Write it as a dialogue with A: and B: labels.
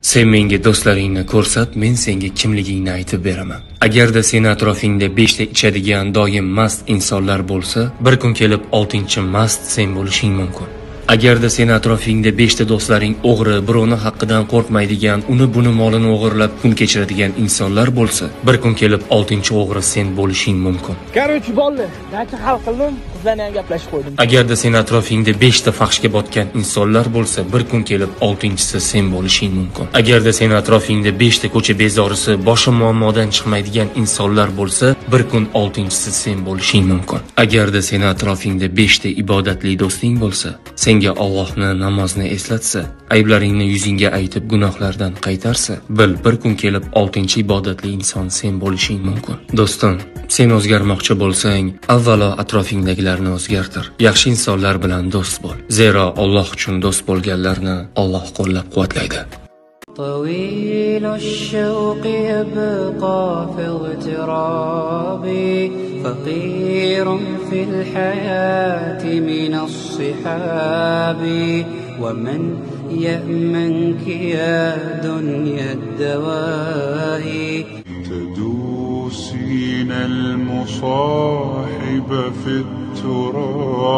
A: Sen menga do'stlaringni ko'rsat, men senga kimligingni aytib beraman. Agarda seni atrofingda 5 ta ichadigan, doim mast insonlar bo'lsa, bir kun kelib 6-chi mast sen bo'lishing mumkin. Agarda seni atrofingda 5 ta do'stlaring o'g'ri, birovni haqqidan qo'rqmaydigan, uni buni molini o'g'irlab kun kechiradigan insonlar bo'lsa, bir kun kelib 6-chi o'g'ri sen bo'lishing mumkin.
B: Короче, bo'ldi. Dacha hal qildim, qizlarni ham gaplashib qo'ydim.
A: Agarda seni atrofingda 5 ta fahshga botgan insonlar bo'lsa, bir kun kelib 6-chisi sen bo'lishing mumkin. Agarda seni atrofingda 5 ta ko'cha bezorisi, boshi muammodan chiqmaydigan insonlar bo'lsa, bir kun 6-chisi sen bo'lishing mumkin. Agarda seni atrofingda 5 ta ibodatli do'sting bo'lsa, senga Allohni, namozni eslatsa, ayblaringni yuzingga aytib gunohlardan qaytarsa, bil bir kun kelib 6-chi ibodatli inson sen bo'lishing mumkin. Do'stim, sen o'zgarmoqchi bo'lsang, avvalo atrofingdagilarni o'zgartir. Yaxshi insonlar bilan do'st bo'l. Zero Alloh uchun do'st bo'lganlarni Alloh qo'llab-quvvatlaydi.
C: طويل الشوق يبقى في اغترابي فقير في الحياة من الصحاب ومن يأمنك يا دنيا الدواهي
D: تدوسين المصاحب في التراب.